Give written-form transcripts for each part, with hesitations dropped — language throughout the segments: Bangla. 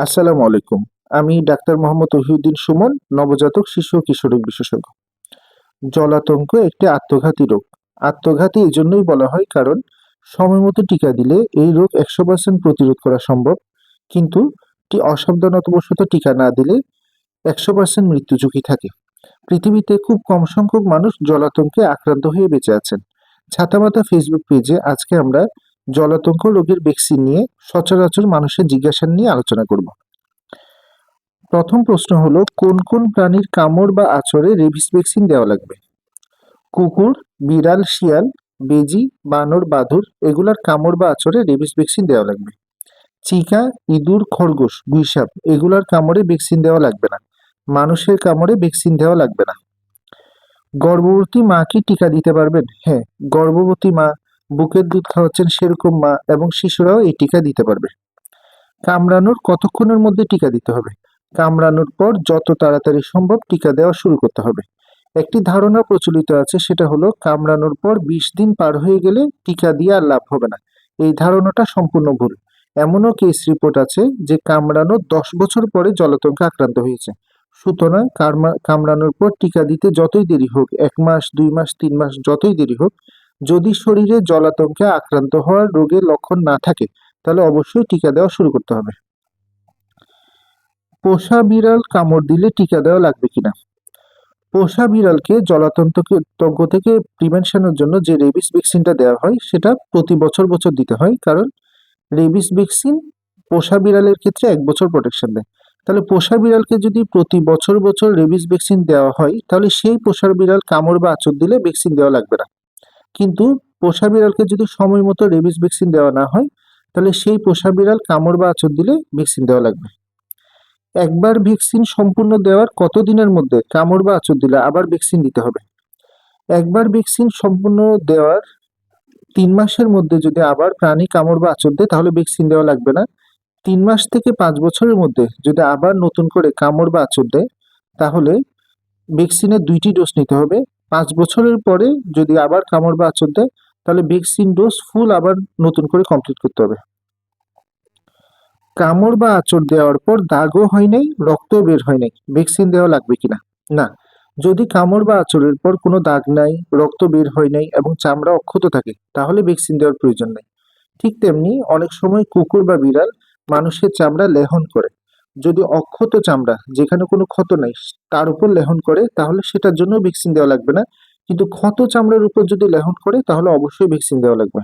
আসসালামু আলাইকুম। আমি ডাক্তার মোহাম্মদ তহিউদ্দিন সুমন, নবজাতক শিশু ও কিশোরী বিশেষজ্ঞ। জলাতঙ্ক একটি আত্মঘাতী রোগ। আত্মঘাতী এজন্যই বলা হয় কারণ সময়মতো টিকা দিলে এই রোগ 100% প্রতিরোধ করা সম্ভব। কিন্তু অসাবধানতাবশত টিকা না দিলে 100% মৃত্যু ঝুঁকি থাকে। পৃথিবীতে খুব কম সংখ্যক মানুষ জলাতঙ্কে আক্রান্ত হয়ে বেঁচে আছেন। ছাতামাতা ফেসবুক পেজে আজকে আমরা জলাতঙ্ক রোগের ভ্যাকসিন নিয়ে সচরাচর মানুষের জিজ্ঞাসা নিয়ে আলোচনা করব। প্রথম প্রশ্ন হলো, কোন কোন প্রাণীর কামড় বা আঁচড়ে রেবিস ভ্যাকসিন দেওয়া লাগবে? কুকুর, বিড়াল, শিয়াল, বেজি, বানর, বাদুড় এগুলার কামড় বা আঁচড়ে রেবিস ভ্যাকসিন দেওয়া লাগবে। চিকা, ইঁদুর, খরগোশ, গুইসাপ এগুলার কামড়ে ভ্যাকসিন দেওয়া লাগবে না। মানুষের কামড়ে ভ্যাকসিন দেওয়া লাগবে না। গর্ভবতী মা কি টিকা দিতে পারবেন? হ্যাঁ, গর্ভবতী মা, বুকের দুধ খাওয়াচ্ছেন সেরকম মা এবং শিশুরাও এই টিকা দিতে পারবে। কামড়ানোর কতক্ষণের মধ্যে টিকা দিতে হবে? কামড়ানোর পর যত তাড়াতাড়ি সম্ভব টিকা দেওয়া শুরু করতে হবে। একটি ধারণা প্রচলিত আছে, সেটা হলো কামড়ানোর পর 20 দিন পার হয়ে গেলে টিকা দিয়ে আর লাভ হবে না। এই ধারণাটা সম্পূর্ণ ভুল। এমনও কেস রিপোর্ট আছে যে কামড়ানোর 10 বছর পরে জলাতঙ্কে আক্রান্ত হয়েছে। সুতরাং কামড়ানোর পর টিকা দিতে যতই দেরি হোক, 1 মাস, 2 মাস, 3 মাস যতই দেরি হোক, যদি শরীরে জলাতঙ্কে আক্রান্ত হওয়ার রোগের লক্ষণ না থাকে তাহলে অবশ্যই টিকা দেওয়া শুরু করতে হবে। পোষা বিড়াল কামড় দিলে টিকা দেওয়া লাগবে কিনা? পোষা বিড়ালকে জলাতঙ্ক থেকে প্রিভেনশনের জন্য যে রেবিস ভ্যাকসিনটা দেওয়া হয় সেটা প্রতি বছর বছর দিতে হয়, কারণ রেবিস ভ্যাকসিন পোষা বিড়ালের ক্ষেত্রে 1 বছর প্রোটেকশন দেয়। তাহলে পোষা বিড়ালকে যদি প্রতি বছর বছর রেবিস ভ্যাকসিন দেওয়া হয় তাহলে সেই পোষা বিড়াল কামড় বা আঁচড় দিলে ভ্যাকসিন দেওয়া লাগবে না। কিন্তু পোষা বিড়ালকে যদি সময় মতো রেবিস ভ্যাকসিন দেওয়া না হয় তাহলে সেই পোষা বিড়াল কামড় বা আঁচড় দিলে ভ্যাকসিন দেওয়া লাগবে। একবার ভ্যাকসিন সম্পূর্ণ দেওয়ার কত দিনের মধ্যে কামড় বা আঁচড় দিলে আবার ভ্যাকসিন দিতে হবে? একবার ভ্যাকসিন সম্পূর্ণ দেওয়ার 3 মাসের মধ্যে যদি আবার প্রাণী কামড় বা আঁচড় দেয় তাহলে ভ্যাকসিন দেওয়া লাগবে না। 3 মাস থেকে 5 বছরের মধ্যে যদি আবার নতুন করে কামড় বা আঁচড় দেয় তাহলে ভ্যাকসিনের 2টি ডোজ নিতে হবে। 5 বছরের পরে যদি আবার কামড় বা আঁচড় দেয় তাহলে ভ্যাকসিন ডোজ ফুল আবার নতুন করে কমপ্লিট করতে হবে। কামড় বা আঁচড় দেওয়ার পর দাগও হয় নাই, রক্তও বের হয় নাই, ভ্যাকসিন দেওয়া লাগবে কিনা? না। যদি কামড় বা আঁচড়ের পর কোনো দাগ নাই, রক্ত বের হয় নাই এবং চামড়া অক্ষত থাকে তাহলে ভ্যাকসিন দেওয়ার প্রয়োজন নেই। ঠিক তেমনি অনেক সময় কুকুর বা বিড়াল মানুষের চামড়া লেহন করে। যদি অক্ষত চামড়া যেখানে কোনো ক্ষত নাই তার উপর লেহন করে তাহলে সেটার জন্য ভ্যাকসিন দেওয়া লাগবে না। কিন্তু ক্ষত চামড়ার উপর যদি লেহন করে তাহলে অবশ্যই ভ্যাকসিন দেওয়া লাগবে।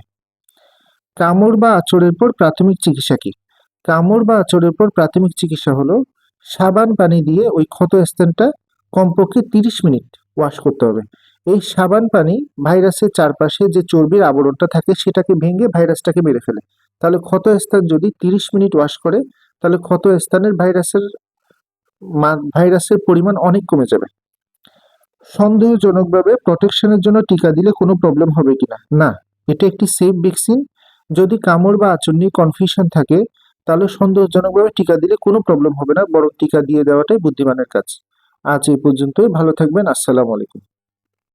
কামড় বা আঁচড়ের পর প্রাথমিক চিকিৎসা কি? কামড় বা আঁচড়ের পর প্রাথমিক চিকিৎসা হলো সাবান পানি দিয়ে ওই ক্ষত স্থানটা কমপক্ষে 30 মিনিট ওয়াশ করতে হবে। এই সাবান পানি ভাইরাসের চারপাশে যে চর্বির আবরণটা থাকে সেটাকে ভেঙে ভাইরাসটাকে মেরে ফেলে। তাহলে ক্ষত স্থান যদি 30 মিনিট ওয়াশ করে তাহলে ক্ষত স্থানের ভাইরাসের পরিমাণ অনেক কমে যাবে। সন্দেহজনকভাবে প্রোটেকশনের জন্য টিকা দিলে কোনো প্রবলেম হবে কিনা? না, এটা একটি সেফ ভ্যাকসিন। যদি কামড় বা আঁচড় নিয়ে কনফিউশন থাকে তাহলে সন্দেহজনকভাবে টিকা দিলে কোনো প্রবলেম হবে না, বরং টিকা দিয়ে দেওয়াটাই বুদ্ধিমানের কাজ। আজ এই পর্যন্তই। ভালো থাকবেন। আসসালামু আলাইকুম।